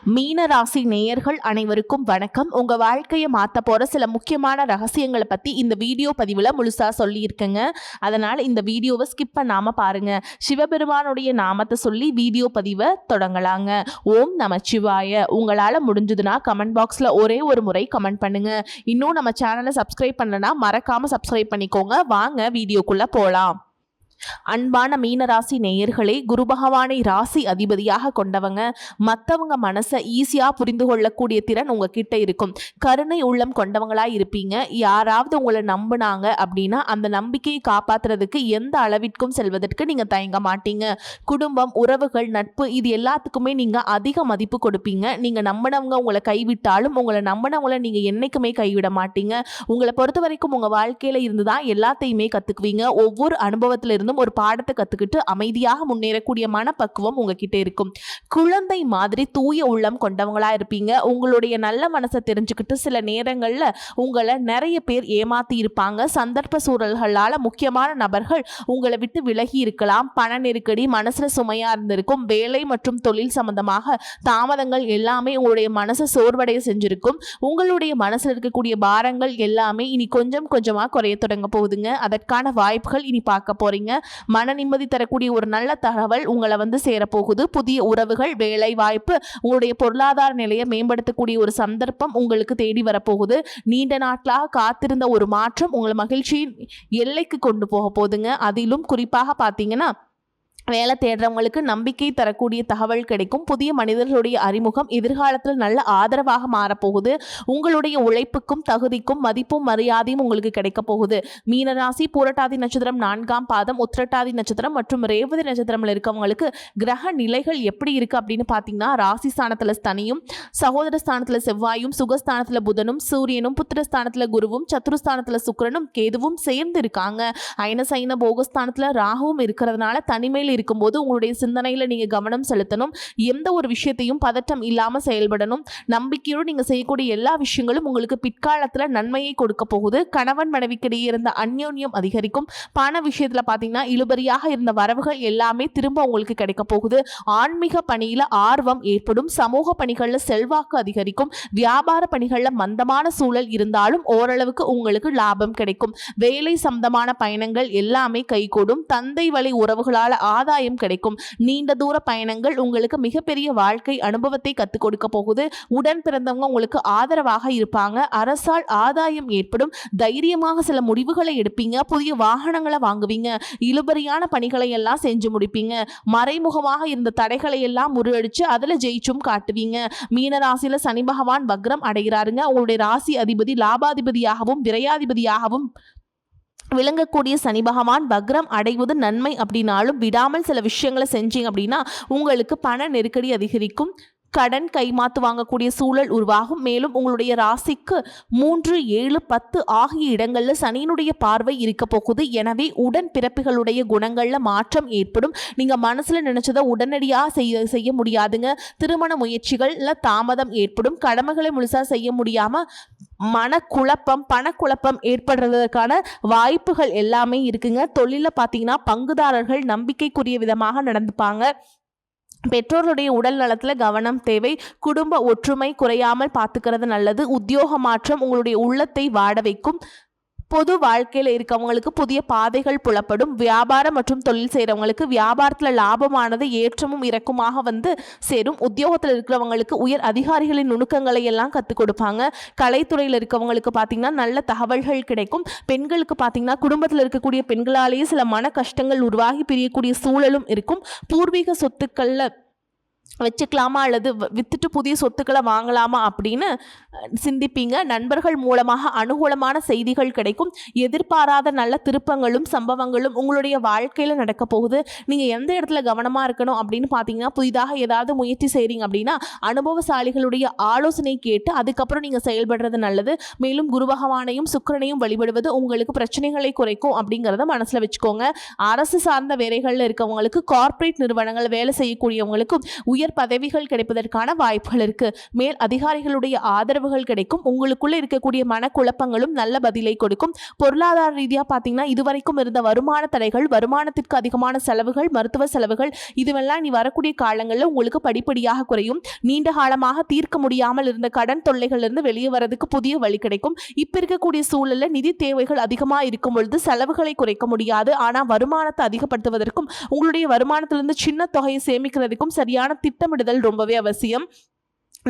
மீன ராசி நேயர்கள் அனைவருக்கும் வணக்கம். உங்க வாழ்க்கையை மாத்த போற சில முக்கியமான ரகசியங்களை பத்தி இந்த வீடியோ பதிவுல முழுசா சொல்லியிருக்கேங்க. அதனால இந்த வீடியோவை ஸ்கிப் பண்ணாம பாருங்க. சிவபெருமானுடைய நாமத்தை சொல்லி வீடியோ பதிவை தொடங்கலாங்க. ஓம் நமச்சிவாய. உங்களால முடிஞ்சதுன்னா கமெண்ட் பாக்ஸ்ல ஒரே ஒரு முறை கமெண்ட் பண்ணுங்க. இன்னும் நம்ம சேனலை சப்ஸ்கிரைப் பண்ணலனா மறக்காம சப்ஸ்கிரைப் பண்ணிக்கோங்க. வாங்க வீடியோக்குள்ள போலாம். அன்பான மீனராசி நேயர்களே, குரு பகவானை ராசி அதிபதியாக கொண்டவங்க. மற்றவங்க மனசை ஈஸியா புரிந்து கொள்ளக்கூடிய திறன் உங்ககிட்ட இருக்கும். கருணை உள்ளம் கொண்டவங்களா இருப்பீங்க. யாராவது உங்களை நம்பினாங்க அப்படின்னா அந்த நம்பிக்கையை காப்பாத்துறதுக்கு எந்த அளவிற்கும் செல்வதற்கு நீங்க தயங்க மாட்டீங்க. குடும்பம், உறவுகள், நட்பு இது எல்லாத்துக்குமே நீங்க அதிக மதிப்பு கொடுப்பீங்க. நீங்க நம்பினவங்க உங்களை கைவிட்டாலும் உங்களை நம்பினவங்களை நீங்க என்னைக்குமே கைவிட மாட்டீங்க. உங்களை பொறுத்த வரைக்கும் உங்க வாழ்க்கையில இருந்துதான் எல்லாத்தையுமே கத்துக்குவீங்க. ஒவ்வொரு அனுபவத்தில இருந்து ஒரு பாடத்தை கத்துக்கிட்டு அமைதியாக முன்னேறக்கூடிய மனப்பக்குவம் உங்ககிட்ட இருக்கும். குழந்தை மாதிரி தூய உள்ளம் கொண்டவங்களா இருப்பீங்க. உங்களுடைய நல்ல மனசை தெரிஞ்சுக்கிட்டு சில நேரங்கள்ல உங்களை நிறைய பேர் ஏமாத்தி இருப்பாங்க. சந்தர்ப்ப சூழல்களால முக்கியமான நபர்கள் உங்களை விட்டு விலகி இருக்கலாம். பண நெருக்கடி மனசுல சுமையா இருந்திருக்கும். வேலை மற்றும் தொழில் சம்பந்தமாக தாமதங்கள் எல்லாமே உங்களுடைய மனசை சோர்வடைய செஞ்சிருக்கும். உங்களுடைய மனசுல இருக்கக்கூடிய பாரங்கள் எல்லாமே இனி கொஞ்சம் கொஞ்சமா குறைய தொடங்க போகுதுங்க. அதற்கான வாய்ப்புகள் இனி பார்க்க போறீங்க. மன நிம்மதி தரக்கூடிய ஒரு நல்ல தகவல் உங்களை சேரப்போகுது. புதிய உறவுகள், வேலை வாய்ப்பு, உங்களுடைய பொருளாதார நிலையை மேம்படுத்தக்கூடிய ஒரு சந்தர்ப்பம் உங்களுக்கு தேடி வரப்போகுது. நீண்ட நாட்களாக காத்திருந்த ஒரு மாற்றம் உங்களை மகிழ்ச்சியின் எல்லைக்கு கொண்டு போக போகுதுங்க. அதிலும் குறிப்பாக பார்த்தீங்கன்னா வேலை தேடுறவங்களுக்கு நம்பிக்கை தரக்கூடிய தகவல் கிடைக்கும். புதிய மனிதர்களுடைய அறிமுகம் எதிர்காலத்தில் நல்ல ஆதரவாக மாறப்போகுது. உங்களுடைய உழைப்புக்கும் தகுதிக்கும் மதிப்பும் மரியாதையும் உங்களுக்கு கிடைக்க போகுது. மீனராசி பூரட்டாதி நட்சத்திரம் 4ஆம் பாதம், உத்திரட்டாதி நட்சத்திரம் மற்றும் ரேவதி நட்சத்திரம்ல இருக்கவங்களுக்கு கிரக நிலைகள் எப்படி இருக்கு அப்படின்னு பார்த்தீங்கன்னா, ராசி ஸ்தானத்துல சனியும், சகோதர ஸ்தானத்துல செவ்வாயும், சுகஸ்தானத்துல புதனும், சூரியனும், புத்திரஸ்தானத்துல குருவும், சத்துருஸ்தானத்துல சுக்கிரனும் கேதுவும் சேர்ந்து இருக்காங்க. அயனசைன போகஸ்தானத்துல ராகுவும் இருக்கிறதுனால தனிமையில் இருக்கும்போது உங்களுடைய சிந்தனையில நீங்க கவனம் செலுத்தணும். எந்த ஒரு விஷயத்தையும் பதட்டம் இல்லாம செயல்படணும். நம்பிக்கையோடு நீங்க செய்யக்கூடிய எல்லா விஷயங்களும் உங்களுக்கு பிற்காலத்துல நன்மையை கொடுக்க போகுது. கணவன் மனைவிக்கிடையே இருந்த அந்யோன்யம் அதிகரிக்கும். பண விஷயத்துல பாத்தீங்கன்னா இழுபறியாக இருந்த வரவுகள் எல்லாமே திரும்ப உங்களுக்கு கிடைக்க போகுது. ஆன்மீக பணியில ஆர்வம் ஏற்படும். சமூக பணிகள்ல செல்வாக்கு அதிகரிக்கும். வியாபார பணிகள்ல மந்தமான சூழல் இருந்தாலும் ஓரளவுக்கு உங்களுக்கு லாபம் கிடைக்கும். வேலை சம்பந்தமான பயணங்கள் எல்லாமே கைகூடும். தந்தை வழி உறவுகளால ஆதாயம் கிடைக்கும். நீண்ட தூர பயணங்கள் உங்களுக்கு மிகப்பெரிய வாழ்க்கை அனுபவத்தை கற்றுக் கொடுக்க போகுது. உடன் பிறந்தவங்க உங்களுக்கு ஆதரவாக இருப்பாங்க. அரசால் ஆதாயம் ஏற்படும். தைரியமாக சில முடிவுகளை எடுப்பீங்க. புதிய வாகனங்களை வாங்குவீங்க. இழுபறியான பணிகளை எல்லாம் செஞ்சு முடிப்பீங்க. மறைமுகமாக இருந்த தடைகளை எல்லாம் முறியடிச்சு அதுல ஜெயிச்சும் காட்டுவீங்க. மீனராசியில சனி பகவான் வக்ரம் அடைகிறாருங்க. உங்களுடைய ராசி அதிபதி லாபாதிபதியாகவும் விரையாதிபதியாகவும் விளங்கக்கூடிய சனி பகவான் வக்ரம் அடைவது நன்மை அப்படின்னாலும் விடாமல் சில விஷயங்களை செஞ்சீங்க அப்படின்னா உங்களுக்கு பண நெருக்கடி அதிகரிக்கும். கடன் கைமாத்து வாங்கக்கூடிய சூழல் உருவாகும். மேலும் உங்களுடைய ராசிக்கு 3, 7, 10 ஆகிய இடங்கள்ல சனியினுடைய பார்வை இருக்க போகுது. எனவே உடன் பிறப்புகளுடைய குணங்கள்ல மாற்றம் ஏற்படும். நீங்க மனசுல நினைச்சதை உடனடியாக செய்ய முடியாதுங்க. திருமண முயற்சிகள்ல தாமதம் ஏற்படும். கடமைகளை முழுசா செய்ய முடியாம மனக்குழப்பம், பணக்குழப்பம் ஏற்படுறதுக்கான வாய்ப்புகள் எல்லாமே இருக்குங்க. தொழில பார்த்தீங்கன்னா பங்குதாரர்கள் நம்பிக்கைக்குரிய விதமாக நடந்துப்பாங்க. பெற்றோருடைய உடல் நலத்தில் கவனம் தேவை. குடும்ப ஒற்றுமை குறையாமல் பார்த்துக்கிறது நல்லது. உத்தியோக மாற்றம் உங்களுடைய உள்ளத்தை வாட வைக்கும். பொது வாழ்க்கையில் இருக்கவங்களுக்கு புதிய பாதைகள் புலப்படும். வியாபாரம் மற்றும் தொழில் செய்கிறவங்களுக்கு வியாபாரத்தில் லாபமானது ஏற்றமும் இறக்குமாக சேரும். உத்தியோகத்தில் இருக்கிறவங்களுக்கு உயர் அதிகாரிகளின் நுணுக்கங்களை எல்லாம் கற்றுக் கொடுப்பாங்க. கலைத்துறையில் இருக்கவங்களுக்கு பார்த்தீங்கன்னா நல்ல தகவல்கள் கிடைக்கும். பெண்களுக்கு பார்த்தீங்கன்னா குடும்பத்தில் இருக்கக்கூடிய பெண்களாலேயே சில மன கஷ்டங்கள் உருவாகி பிரியக்கூடிய சூழலும் இருக்கும். பூர்வீக சொத்துக்களில் வச்சுக்கலாமா அல்லது வித்துட்டு புதிய சொத்துக்களை வாங்கலாமா அப்படின்னு சிந்திப்பீங்க. நண்பர்கள் மூலமாக அனுகூலமான செய்திகள் கிடைக்கும். எதிர்பாராத நல்ல திருப்பங்களும் சம்பவங்களும் உங்களுடைய வாழ்க்கையில் நடக்க போகுது. நீங்கள் எந்த இடத்துல கவனமாக இருக்கணும் அப்படின்னு பார்த்தீங்கன்னா, புதிதாக ஏதாவது முயற்சி செய்கிறீங்க அப்படின்னா அனுபவசாலிகளுடைய ஆலோசனை கேட்டு அதுக்கப்புறம் நீங்கள் செயல்படுறது நல்லது. மேலும் குரு பகவானையும் சுக்கிரனையும் வழிபடுவது உங்களுக்கு பிரச்சனைகளை குறைக்கும் அப்படிங்கிறத மனசில் வச்சுக்கோங்க. அரசு சார்ந்த வேலைகளில் இருக்கவங்களுக்கு, கார்ப்பரேட் நிறுவனங்கள் வேலை செய்யக்கூடியவங்களுக்கும் உயர் பதவிகள் கிடைப்பதற்கான வாய்ப்புகள் இருக்கு. மேல் அதிகாரிகளுடைய ஆதரவுகள் கிடைக்கும். உங்களுக்குள்ள இருக்கக்கூடிய மனக்குழப்பங்களும் நல்ல பதிலை கொடுக்கும். பொருளாதார ரீதியா பாத்தீங்கன்னா இதுவரைக்கும் இருந்த வருமான தடைகள், வருமானத்திற்கு அதிகமான செலவுகள், மருத்துவ செலவுகள் இதுவெல்லாம் நீ வரக்கூடிய காலங்களில் உங்களுக்கு படிப்படியாக குறையும். நீண்ட காலமாக தீர்க்க முடியாமல் இருந்த கடன் தொல்லைகள் இருந்து வெளியே வரதுக்கு புதிய வழி கிடைக்கும். இப்ப இருக்கக்கூடிய சூழல்ல நிதி தேவைகள் அதிகமாக இருக்கும் பொழுது செலவுகளை குறைக்க முடியாது. ஆனா வருமானத்தை அதிகப்படுத்துவதற்கும் உங்களுடைய வருமானத்திலிருந்து சின்ன தொகையை சேமிக்கிறதுக்கும் சரியான திட்டமிடுதல் ரொம்பவே அவசியம்.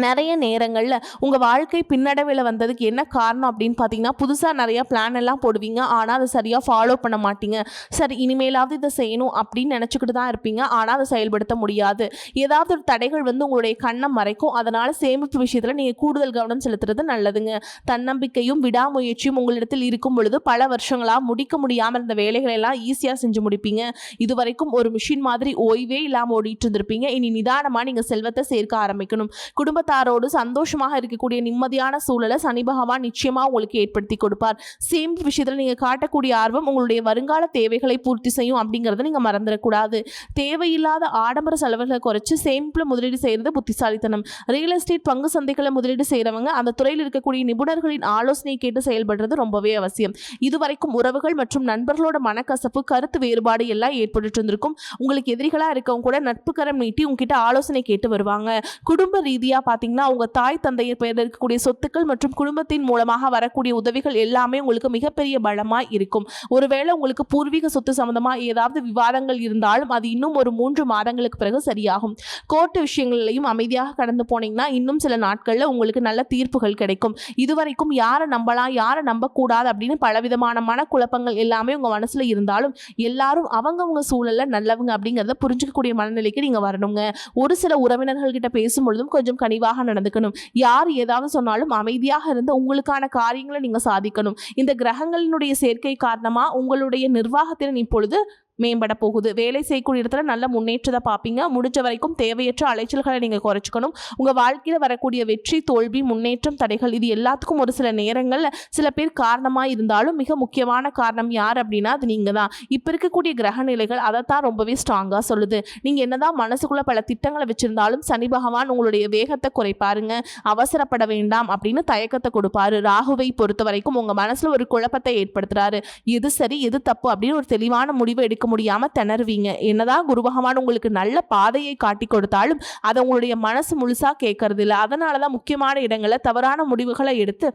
நிறைய நேரங்களில் உங்கள் வாழ்க்கை பின்னடைவில் வந்ததுக்கு என்ன காரணம் அப்படின்னு பார்த்தீங்கன்னா, புதுசாக நிறையா பிளான் எல்லாம் போடுவீங்க. ஆனால் அதை சரியாக ஃபாலோ பண்ண மாட்டீங்க. சரி இனிமேலாவது இதை செய்யணும் அப்படின்னு நினச்சிக்கிட்டு தான் இருப்பீங்க. ஆனால் அதை செயல்படுத்த முடியாது. ஏதாவது ஒரு தடைகள் வந்து உங்களுடைய கண்ணை மறைக்கும். அதனால் சேமிப்பு விஷயத்தில் நீங்கள் கூடுதல் கவனம் செலுத்துறது நல்லதுங்க. தன்னம்பிக்கையும் விடாமுயற்சியும் உங்களிடத்தில் இருக்கும் பொழுது பல வருஷங்களாக முடிக்க முடியாமல் இருந்த வேலைகளை எல்லாம் ஈஸியாக செஞ்சு முடிப்பீங்க. இது வரைக்கும் ஒரு மிஷின் மாதிரி ஓய்வே இல்லாமல் ஓடிட்டு இருந்திருப்பீங்க. இனி நிதானமாக நீங்கள் செல்வத்தை சேர்க்க ஆரம்பிக்கணும். குடும்பத்தாரோடு சந்தோஷமாக இருக்கக்கூடிய நிம்மதியான சூழலை சனி பகவான் நிச்சயமா உங்களுக்கு ஏற்படுத்தி கொடுப்பார். சேமிப்பு விஷயத்தில் நீங்க காட்டக்கூடிய ஆர்வம் உங்களுடைய வருங்கால தேவைகளை பூர்த்தி செய்யும் அப்படிங்கறத நீங்க மறந்துடக்கூடாது. தேவையில்லாத ஆடம்பர செலவுகளை குறைச்சு சேமிப்புல முதலீடு செய்யறது புத்திசாலித்தனம். ரியல் எஸ்டேட் பங்கு சந்தைகளை முதலீடு செய்யறவங்க அந்த துறையில் இருக்கக்கூடிய நிபுணர்களின் ஆலோசனை கேட்டு செயல்படுறது ரொம்பவே அவசியம். இதுவரைக்கும் உறவுகள் மற்றும் நண்பர்களோட மனக்கசப்பு, கருத்து வேறுபாடு எல்லாம் ஏற்பட்டு இருந்திருக்கும். உங்களுக்கு எதிரிகளா இருக்கவங்க கூட நட்பு கரம் நீட்டி உங்ககிட்ட ஆலோசனை கேட்டு வருவாங்க. குடும்ப ரீதியா பாத்தீங்கன்னா உங்க தாய் தந்தையர் பெயரில் இருக்கக்கூடிய சொத்துக்கள் மற்றும் குடும்பத்தின் மூலமாக வரக்கூடிய உதவிகள் எல்லாமே உங்களுக்கு மிகப்பெரிய பலமாய் இருக்கும். ஒருவேளை உங்களுக்கு பூர்வீக சொத்து சம்பந்தமா ஏதாவது விவாதங்கள் இருந்தாலும் அது இன்னும் ஒரு 3 மாதங்களுக்கு பிறகு சரியாகும். கோர்ட்டு விஷயங்களையும் அமைதியாக கடந்து போனீங்கன்னா இன்னும் சில நாட்கள்ல உங்களுக்கு நல்ல தீர்ப்புகள் கிடைக்கும். இதுவரைக்கும் யாரை நம்பலாம் யாரை நம்பக்கூடாது அப்படின்னு பலவிதமான மனக்குழப்பங்கள் எல்லாமே உங்க மனசுல இருந்தாலும் எல்லாரும் அவங்கவுங்க சூழல்ல நல்லவங்க அப்படிங்கிறத புரிஞ்சுக்கக்கூடிய மனநிலைக்கு நீங்க வரணுங்க. ஒரு சில உறவினர்கள் கிட்ட பேசும்பொழுதும் கொஞ்சம் கனிவாக நடந்துக்கணும். யார் ஏதாவது சொன்னாலும் அமைதியாக இருந்து உங்களுக்கான காரியங்களை நீங்க சாதிக்கணும். இந்த கிரகங்களினுடைய சேர்க்கை காரணமா உங்களுடைய நிர்வாகத்திறன் இப்பொழுது மேம்பட போகுது. வேலை செய்யக்கூடிய இடத்துல நல்ல முன்னேற்றத்தை பார்ப்பீங்க. முடிஞ்ச வரைக்கும் தேவையற்ற அலைச்சல்களை நீங்க குறைச்சிக்கணும். உங்க வாழ்க்கையில வரக்கூடிய வெற்றி, தோல்வி, முன்னேற்றம், தடைகள் இது எல்லாத்துக்கும் ஒரு சில நேரங்கள்ல சில பேர் காரணமா இருந்தாலும் மிக முக்கியமான காரணம் யார் அப்படின்னா அது நீங்க தான். இப்ப இருக்கக்கூடிய கிரக நிலைகள் அதைத்தான் ரொம்பவே ஸ்ட்ராங்கா சொல்லுது. நீங்க என்னதான் மனசுக்குள்ள பல திட்டங்களை வச்சிருந்தாலும் சனி பகவான் உங்களுடைய வேகத்தை குறைப்பாருங்க. அவசரப்பட வேண்டாம் அப்படின்னு தயக்கத்தை கொடுப்பாரு. ராகுவை பொறுத்த வரைக்கும் உங்க மனசுல ஒரு குழப்பத்தை ஏற்படுத்துறாரு. எது சரி எது தப்பு அப்படின்னு ஒரு தெளிவான முடிவை எடுக்க முடியாம திணறுவீங்க. என்னதான் குரு பகவான் உங்களுக்கு நல்ல பாதையை காட்டி கொடுத்தாலும் அதை உங்களுடைய மனசு முழுசா கேட்கறது இல்லை. அதனாலதான் முக்கியமான இடங்களை தவறான முடிவுகளை எடுத்து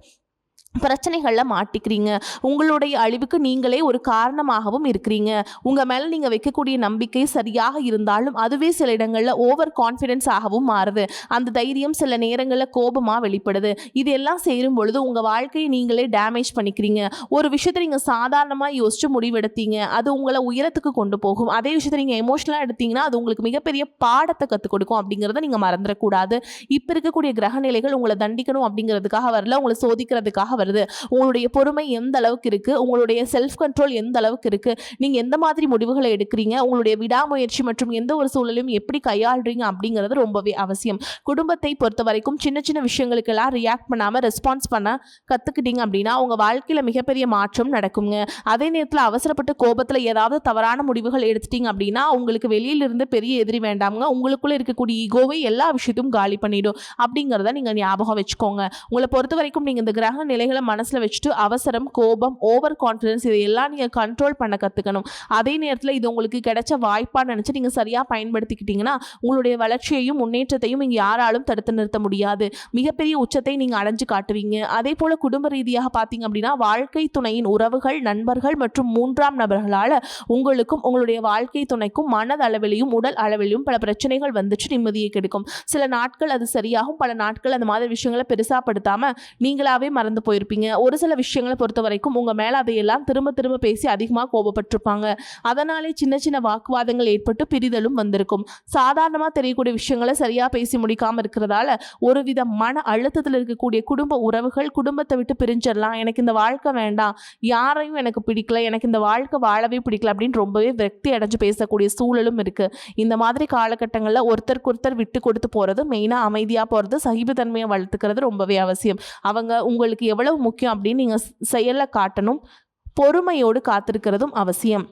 பிரச்சனைகள்ல மாட்டிக்கிறீங்க. உங்களுடைய அழிவுக்கு நீங்களே ஒரு காரணமாகவும் இருக்கிறீங்க. உங்க மேல நீங்க வைக்கக்கூடிய நம்பிக்கை சரியாக இருந்தாலும் அதுவே சில இடங்கள்ல ஓவர் கான்ஃபிடென்ஸ் ஆகவும் மாறுது. அந்த தைரியம் சில நேரங்கள்ல கோபமா வெளிப்படுது. இதெல்லாம் சேரும் பொழுது உங்க வாழ்க்கையை நீங்களே டேமேஜ் பண்ணிக்கிறீங்க. ஒரு விஷயத்தை நீங்க சாதாரணமா யோசிச்சு முடிவெடுத்தீங்க, அது உங்களை உயரத்துக்கு கொண்டு போகும். அதே விஷயத்தை நீங்க எமோஷனலா எடுத்தீங்கன்னா அது உங்களுக்கு மிகப்பெரிய பாடத்தை கற்றுக் கொடுக்கும் அப்படிங்கிறத நீங்க மறந்துடக்கூடாது. இப்ப இருக்கக்கூடிய கிரக நிலைகள் உங்களை தண்டிக்கணும் அப்படிங்கிறதுக்காக வரல, உங்களை சோதிக்கிறதுக்காக வருது. உங்களுடைய பொறுமை எந்த அளவுக்கு இருக்கு, உங்களுடைய செல்ஃப் கண்ட்ரோல் எந்த அளவுக்கு இருக்கு, நீங்க எந்த மாதிரி முடிவுகளை எடுக்கிறீங்க, உங்களுடைய விடாமுயற்சி மற்றும் எந்த ஒரு சூழலையும் எப்படி கையாளுறீங்க அப்படிங்கிறது ரொம்பவே அவசியம். குடும்பத்தை பொறுத்த வரைக்கும் சின்ன சின்ன விஷயங்களுக்கெல்லாம் ரியாக்ட் பண்ணாம ரெஸ்பான்ஸ் பண்ண கத்துக்கிட்டீங்க அப்படின்னா உங்க வாழ்க்கையில மிகப்பெரிய மாற்றம் நடக்குங்க. அதே நேரத்தில் அவசரப்பட்டு கோபத்துல ஏதாவது தவறான முடிவுகள் எடுத்துட்டீங்க அப்படின்னா உங்களுக்கு வெளியிலிருந்து பெரிய எதிரி வேண்டாமுங்க. உங்களுக்குள்ள இருக்கக்கூடிய ஈகோவை எல்லா விஷயத்தையும் காலி பண்ணிடும் அப்படிங்கிறத நீங்க ஞாபகம் வச்சுக்கோங்க. உங்களை பொறுத்த வரைக்கும் நீங்க இந்த கிரக நிலைகளை மனசுல வச்சுட்டு அவசரம், கோபம், ஓவர் கான்ஃபிடன்ஸ் இதையெல்லாம் நீங்க கண்ட்ரோல் பண்ண கத்துக்கணும். அதே நேரத்தில் இது உங்களுக்கு கிடைச்ச வாய்ப்பா நினைச்சு நீங்க சரியா பயன்படுத்திக்கிட்டீங்கன்னா உங்களுடைய வளர்ச்சியையும் முன்னேற்றத்தையும் இங்க யாராலும் தடுத்து நிறுத்த முடியாது. மிகப்பெரிய உச்சத்தை நீங்க அடைஞ்சு காட்டுவீங்க. அதே போல குடும்ப ரீதியாக பாத்தீங்க அப்படின்னா வாழ்க்கை துணையின் உறவுகள், நண்பர்கள் மற்றும் 3ஆம் நபர்களால உங்களுக்கும் உங்களுடைய வாழ்க்கை துணைக்கும் மனதளவிலையும் உடல் அளவிலையும் பல பிரச்சனைகள் வந்துச்சு நிம்மதியை கெடுக்கும். சில நாட்கள் அது சரியாகும், பல நாட்கள் அந்த மாதிரி விஷயங்களை பெருசா படுத்தாம நீங்களாவே மறந்து போயிருப்பீங்க. ஒரு சில விஷயங்களை பொறுத்த வரைக்கும் உங்க மேல அதையெல்லாம் திரும்ப திரும்ப பேசி அதிகமாக கோபப்பட்டிருப்பாங்க. அதனாலே சின்ன சின்ன வாக்குவாதங்கள் ஏற்பட்டு பிரிதலும் வந்திருக்கும். சாதாரணமா தெரியக்கூடிய விஷயங்களை சரியா பேசி முடிக்காம இருக்கிறதால ஒருவித மன அழுத்தத்தில் இருக்கக்கூடிய குடும்ப உறவுகள் குடும்பத்தை விட்டு பிரிஞ்சிடலாம், எனக்கு இந்த வாழ்க்கை வேண்டாம், யாரையும் எனக்கு பிடிக்கல, எனக்கு இந்த வாழ்க்கை வாழவே பிடிக்கல அப்படின்னு ரொம்பவே விரக்தி அடைஞ்சு பேசக்கூடிய சூழலும் இருக்கு. இந்த மாதிரி காலகட்டங்களில் ஒருத்தருக்கு ஒருத்தர் விட்டு கொடுத்து போறது, மெயினா அமைதியா போறது, சகிப்புத்தன்மையை வளர்த்துக்கிறது ரொம்பவே அவசியம். அவங்க உங்களுக்கு எவ்வளவு முக்கியம் அப்படின்னு நீங்க செயல்ல காட்டணும். பொறுமையோடு காத்திருக்கிறதும் அவசியம்.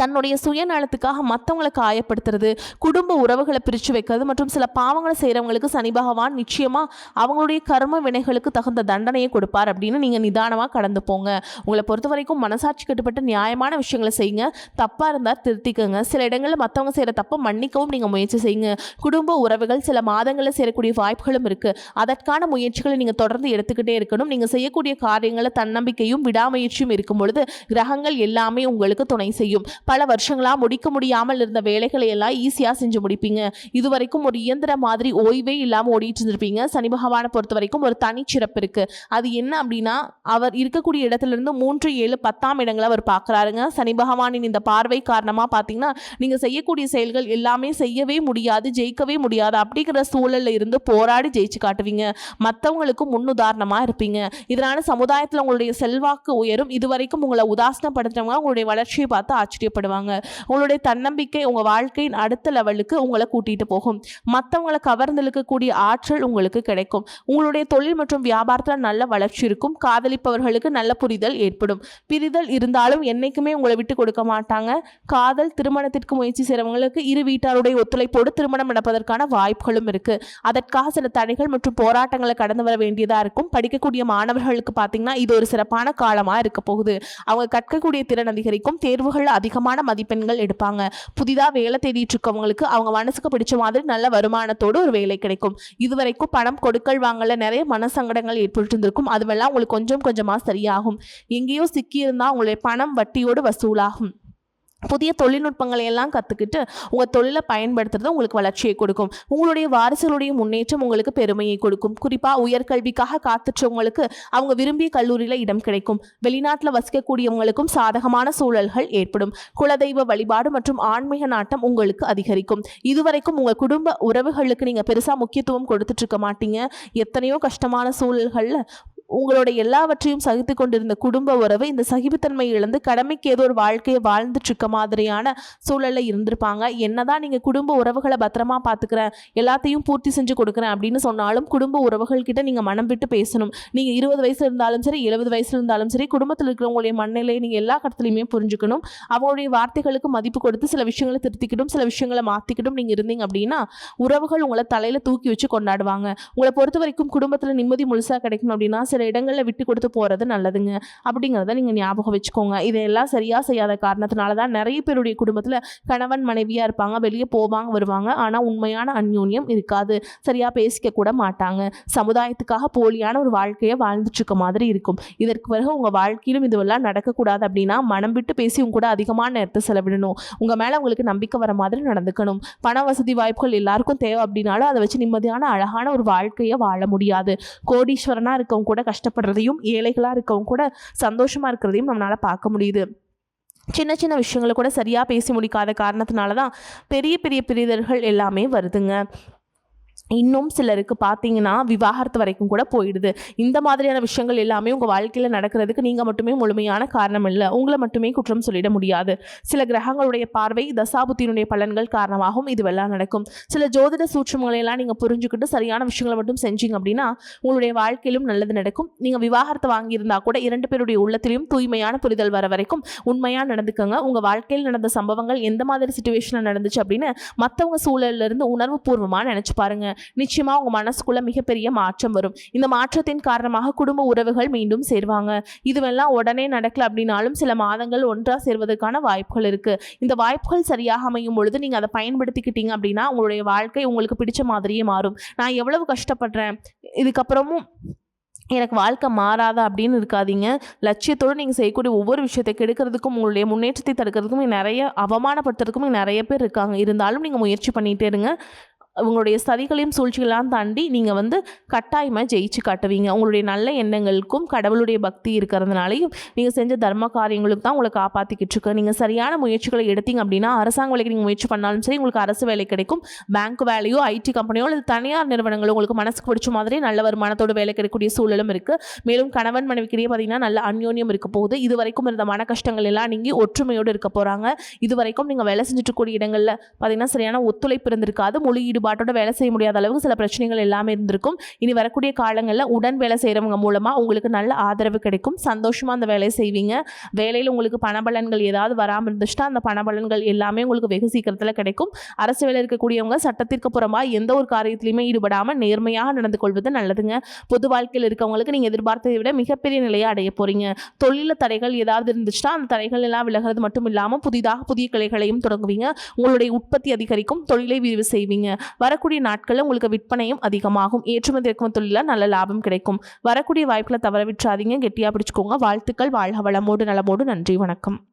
தன்னுடைய சுயநலத்துக்காக மற்றவங்களை காயப்படுத்துறது, குடும்ப உறவுகளை பிரித்து வைக்கிறது மற்றும் சில பாவங்களை செய்கிறவங்களுக்கு சனி பகவான் நிச்சயமாக அவங்களுடைய கர்ம வினைகளுக்கு தகுந்த தண்டனையை கொடுப்பார் அப்படின்னு நீங்கள் நிதானமாக கடந்து போங்க. உங்களை பொறுத்த வரைக்கும் மனசாட்சி கட்டுப்பட்ட நியாயமான விஷயங்களை செய்யுங்க. தப்பாக இருந்தால் திருத்திக்கங்க. சில இடங்களில் மற்றவங்க செய்கிற தப்பை மன்னிக்கவும் நீங்கள் முயற்சி செய்யுங்க. குடும்ப உறவுகள் சில மாதங்களில் சேரக்கூடிய வாய்ப்புகளும் இருக்குது. அதற்கான முயற்சிகளை நீங்கள் தொடர்ந்து எடுத்துக்கிட்டே இருக்கணும். நீங்கள் செய்யக்கூடிய காரியங்களில் தன்னம்பிக்கையும் விடாமுயற்சியும் இருக்கும் பொழுது கிரகங்கள் எல்லாமே உங்களுக்கு துணை செய்யும். பல வருஷங்களாக முடிக்க முடியாமல் இருந்த வேலைகளை எல்லாம் ஈஸியாக செஞ்சு முடிப்பீங்க. இதுவரைக்கும் ஒரு இயந்திர மாதிரி ஓய்வே இல்லாமல் ஓடிட்டு இருந்திருப்பீங்க. சனி பகவானை பொறுத்த வரைக்கும் ஒரு தனிச்சிறப்பு இருக்குது. அது என்ன அப்படின்னா, அவர் இருக்கக்கூடிய இடத்துலேருந்து 3, 7, 10ஆம் இடங்களை அவர் பார்க்குறாருங்க. சனி பகவானின் இந்த பார்வை காரணமாக பார்த்தீங்கன்னா நீங்கள் செய்யக்கூடிய செயல்கள் எல்லாமே செய்யவே முடியாது, ஜெயிக்கவே முடியாது அப்படிங்கிற சூழலில் இருந்து போராடி ஜெயிச்சு காட்டுவீங்க. மற்றவங்களுக்கு முன்னுதாரணமாக இருப்பீங்க. இதனால சமுதாயத்தில் உங்களுடைய செல்வாக்கு உயரும். இதுவரைக்கும் உங்களை உதாசனப்படுத்துறவங்க உங்களுடைய வளர்ச்சியை பார்த்து ஆச்சரியப்படுவாங்க. உங்களுடைய தன்னம்பிக்கை உங்கள் வாழ்க்கையின் அடுத்த லெவலுக்கு உங்களை கூட்டிகிட்டு போகும். மற்றவங்களை கவர்ந்தெழுக்கக்கூடிய ஆற்றல் உங்களுக்கு கிடைக்கும். உங்களுடைய தொழில் மற்றும் வியாபாரத்தில் நல்ல வளர்ச்சி இருக்கும். காதலிப்பவர்களுக்கு நல்ல புரிதல் ஏற்படும். பிரிதல் இருந்தாலும் என்னைக்குமே உங்களை விட்டு கொடுக்க மாட்டாங்க. காதல் திருமணத்திற்கு முயற்சி செய்கிறவங்களுக்கு இரு வீட்டாருடைய ஒத்துழைப்போடு திருமணம் நடப்பதற்கான வாய்ப்புகளும் இருக்குது. அதற்காக சில தடைகள் மற்றும் போராட்டங்களை கடந்து வர வேண்டியதாக இருக்கும். படிக்கக்கூடிய மாணவர்களுக்கு பார்த்தீங்கன்னா இது ஒரு சிறப்பான காலமாக இருக்க போகுது. அவங்க கற்கக்கூடிய திறன் அதிகரிக்கும். தேர்வுகள் அதிகமான மதிப்பெண்கள் எடுப்பாங்க. புதிதாக வேலை தேடிட்டு இருக்கவங்களுக்கு அவங்க மனசுக்கு பிடிச்ச மாதிரி நல்ல வருமானத்தோடு ஒரு வேலை கிடைக்கும். இதுவரைக்கும் பணம் கொடுக்கல் வாங்கல நிறைய மனசங்கடங்கள் ஏற்பட்டு இருந்திருக்கும். அதுவெல்லாம் உங்களுக்கு கொஞ்சம் கொஞ்சமாக சரியாகும். எங்கேயோ சிக்கியிருந்தால் உங்களுடைய பணம் வட்டியோடு வசூலாகும். புதிய தொழில்நுட்பங்களை எல்லாம் கற்றுக்கிட்டு உங்கள் தொழிலை பயன்படுத்துறது உங்களுக்கு வளர்ச்சியை கொடுக்கும். உங்களுடைய வாரிசுகளுடைய முன்னேற்றம் உங்களுக்கு பெருமையை கொடுக்கும். குறிப்பாக உயர்கல்விக்காக காத்துற்றவங்களுக்கு அவங்க விரும்பிய கல்லூரியில் இடம் கிடைக்கும். வெளிநாட்டில் வசிக்கக்கூடியவங்களுக்கும் சாதகமான சூழல்கள் ஏற்படும். குலதெய்வ வழிபாடு மற்றும் ஆன்மீக நாட்டம் உங்களுக்கு அதிகரிக்கும். இதுவரைக்கும் உங்கள் குடும்ப உறவுகளுக்கு நீங்கள் பெருசாக முக்கியத்துவம் கொடுத்துட்டு இருக்க மாட்டீங்க. எத்தனையோ கஷ்டமான சூழல்களில் உங்களோட எல்லாவற்றையும் சகித்து கொண்டிருந்த குடும்ப உறவு இந்த சகிப்புத்தன்மை இழந்து கடமைக்கு ஏதோ ஒரு வாழ்க்கையை வாழ்ந்துட்டு இருக்க மாதிரியான சூழலில் இருந்திருப்பாங்க. என்னதான் நீங்கள் குடும்ப உறவுகளை பத்திரமா பார்த்துக்கிறேன், எல்லாத்தையும் பூர்த்தி செஞ்சு கொடுக்குறேன் அப்படின்னு சொன்னாலும் குடும்ப உறவுகள்கிட்ட நீங்கள் மனம் விட்டு பேசணும். நீங்கள் 20 வயசு இருந்தாலும் சரி, 70 வயசு இருந்தாலும் சரி, குடும்பத்தில் இருக்கிறவங்களுடைய மனநிலையை நீங்கள் எல்லா கட்டத்துலையுமே புரிஞ்சுக்கணும். அவங்களுடைய வார்த்தைகளுக்கு மதிப்பு கொடுத்து சில விஷயங்களை திருத்திக்கிட்டும் சில விஷயங்களை மாற்றிக்கிட்டும் நீங்கள் இருந்தீங்க அப்படின்னா உறவுகள் உங்களை தலையில் தூக்கி வச்சு கொண்டாடுவாங்க. உங்களை பொறுத்த வரைக்கும் குடும்பத்தில் நிம்மதி முழுசாக கிடைக்கணும் அப்படின்னா சில இடங்களில் விட்டு கொடுத்து போகிறது நல்லதுங்க அப்படிங்கிறத நீங்கள் ஞாபகம் வச்சுக்கோங்க. இதையெல்லாம் சரியாக செய்யாத காரணத்தினால தான் நிறைய பேருடைய குடும்பத்தில் கணவன் மனைவியாக இருப்பாங்க, வெளியே போவாங்க வருவாங்க, ஆனால் உண்மையான அந்யோன்யம் இருக்காது. சரியாக பேசிக்க கூட மாட்டாங்க. சமுதாயத்துக்காக போலியான ஒரு வாழ்க்கையை வாழ்ந்துட்டு இருக்க மாதிரி இருக்கும். இதற்கு பிறகு உங்கள் வாழ்க்கையிலும் இதுவெல்லாம் நடக்கக்கூடாது அப்படின்னா மனம் விட்டு பேசி உங்க கூட அதிகமான நேரத்தை செலவிடணும். உங்கள் மேலே உங்களுக்கு நம்பிக்கை வர மாதிரி நடந்துக்கணும். பண வசதி வாய்ப்புகள் எல்லாருக்கும் தேவை அப்படின்னாலும் அதை வச்சு நிம்மதியான அழகான ஒரு வாழ்க்கையை வாழ முடியாது. கோடீஸ்வரனாக இருக்கவங்க கூட கஷ்டப்படுறதையும் ஏழைகளாக இருக்கவங்க கூட சந்தோஷமாக இருக்கிறதையும் நம்மளால் பார்க்க முடியுது. சின்ன சின்ன விஷயங்களை கூட சரியாக பேசி முடிக்காத காரணத்தினால தான் பெரிய பெரிய பிரிதல்கள் எல்லாமே வருதுங்க. இன்னும் சிலருக்கு பார்த்தீங்கன்னா விவாகரத்து வரைக்கும் கூட போயிடுது. இந்த மாதிரியான விஷயங்கள் எல்லாமே உங்கள் வாழ்க்கையில் நடக்கிறதுக்கு நீங்கள் மட்டுமே முழுமையான காரணம் இல்லை. உங்களை மட்டுமே குற்றம் சொல்லிட முடியாது. சில கிரகங்களுடைய பார்வை தசாபுத்தியினுடைய பலன்கள் காரணமாகவும் இதுவெல்லாம் நடக்கும். சில ஜோதிட சூட்சுமங்களை எல்லாம் நீங்கள் புரிஞ்சுக்கிட்டு சரியான விஷயங்களை மட்டும் செஞ்சீங்க அப்படின்னா உங்களுடைய வாழ்க்கையிலும் நல்லது நடக்கும். நீங்கள் விவாகரத்து வாங்கியிருந்தால் கூட 2 பேருடைய உள்ளத்திலையும் தூய்மையான புரிதல் வர வரைக்கும் உண்மையாக நடந்துக்கங்க. உங்கள் வாழ்க்கையில் நடந்த சம்பவங்கள் எந்த மாதிரி சிச்சுவேஷனில் நடந்துச்சு அப்படின்னு மற்றவங்க சூழலிருந்து உணர்வு பூர்வமாக நினச்சி பாருங்க. நிச்சயமாக உங்கள் மனசுக்குள்ள மிகப்பெரிய மாற்றம் வரும். இந்த மாற்றத்தின் காரணமாக குடும்ப உறவுகள் மீண்டும் சேர்வாங்க. இதுவெல்லாம் உடனே நடக்கல அப்படின்னாலும் சில மாதங்கள் ஒன்றாக சேர்வதற்கான வாய்ப்புகள் இருக்குது. இந்த வாய்ப்புகள் சரியாக அமையும் பொழுது நீங்கள் அதை பயன்படுத்திக்கிட்டீங்க அப்படின்னா உங்களுடைய வாழ்க்கை உங்களுக்கு பிடிச்ச மாதிரியே மாறும். நான் எவ்வளவு கஷ்டப்படுறேன், இதுக்கப்புறமும் எனக்கு வாழ்க்கை மாறாதா அப்படின்னு இருக்காதீங்க. லட்சியத்தோடு நீங்கள் செய்யக்கூடிய ஒவ்வொரு விஷயத்தை கெடுக்கிறதுக்கும் உங்களுடைய முன்னேற்றத்தை தடுக்கிறதுக்கும் நிறைய அவமானப்படுத்துறதுக்கும் நிறைய பேர் இருக்காங்க. இருந்தாலும் நீங்கள் முயற்சி பண்ணிகிட்டே இருங்க. உங்களுடைய சதிகளையும் சூழ்ச்சிகளாம் தாண்டி நீங்கள் கட்டாயமாக ஜெயிச்சு காட்டுவீங்க. உங்களுடைய நல்ல எண்ணங்களுக்கும் கடவுளுடைய பக்தி இருக்கிறதுனாலையும் நீங்கள் செஞ்ச தர்ம காரியங்களுக்கு தான் உங்களை காப்பாற்றிக்கிட்டு இருக்கு. நீங்கள் சரியான முயற்சிகளை எடுத்தீங்க அப்படின்னா அரசாங்க வேலைக்கு நீங்கள் முயற்சி பண்ணாலும் சரி, உங்களுக்கு அரசு வேலை கிடைக்கும். பேங்க் வேலையோ, ஐடி கம்பெனியோ அல்லது தனியார் நிறுவனங்களோ உங்களுக்கு மனசுக்கு பிடிச்ச மாதிரி நல்ல வருமானத்தோடு வேலை கிடைக்கக்கூடிய சூழலும் இருக்குது. மேலும் கணவன் மனைவிக்கிடையே பார்த்தீங்கன்னா நல்ல அந்யோன்யம் இருக்க போகுது. இதுவரைக்கும் இருந்த மன கஷ்டங்கள் எல்லாம் நீங்கி ஒற்றுமையோடு இருக்க போகிறாங்க. இதுவரைக்கும் நீங்கள் வேலை செஞ்சுட்டு கூடிய இடங்களில் பார்த்தீங்கன்னா சரியான ஒத்துழைப்பு இருந்திருக்காது. முழு ஈடுபாடு ஈடுபாட்டோட வேலை செய்ய முடியாத அளவுக்கு சில பிரச்சனைகள் எல்லாமே இருந்திருக்கும். இனி வரக்கூடிய காலங்களில் உடன் வேலை செய்கிறவங்க மூலமாக உங்களுக்கு நல்ல ஆதரவு கிடைக்கும். சந்தோஷமாக அந்த வேலையை செய்வீங்க. வேலையில் உங்களுக்கு பணபலன்கள் ஏதாவது வராமல் இருந்துச்சுன்னா அந்த பணபலன்கள் எல்லாமே உங்களுக்கு வெகு சீக்கிரத்தில் கிடைக்கும். அரசு வேலை இருக்கக்கூடியவங்க சட்டத்திற்கு புறமாக எந்த ஒரு காரியத்திலையுமே ஈடுபடாமல் நேர்மையாக நடந்து கொள்வது நல்லதுங்க. பொது வாழ்க்கையில் இருக்கவங்களுக்கு நீங்கள் எதிர்பார்த்ததை விட மிகப்பெரிய நிலையை அடைய போறீங்க. தொழில தடைகள் ஏதாவது இருந்துச்சுன்னா அந்த தடைகள் எல்லாம் விலகிறது மட்டும் இல்லாமல் புதிய கிளைகளையும் தொடங்குவீங்க. உங்களுடைய உற்பத்தி அதிகரிக்கும். தொழிலை விரிவு செய்வீங்க. வரக்கூடிய நாட்களில் உங்களுக்கு விற்பனையும் அதிகமாகும். ஏற்றுமதி இறக்குமதி தொழிலில் நல்ல லாபம் கிடைக்கும். வரக்கூடிய வாய்ப்புகளை தவற விட்டுறாதீங்க. கெட்டியாக பிடிச்சுக்கோங்க. வாழ்த்துக்கள். வாழ்க வளமோடு நலமோடு. நன்றி. வணக்கம்.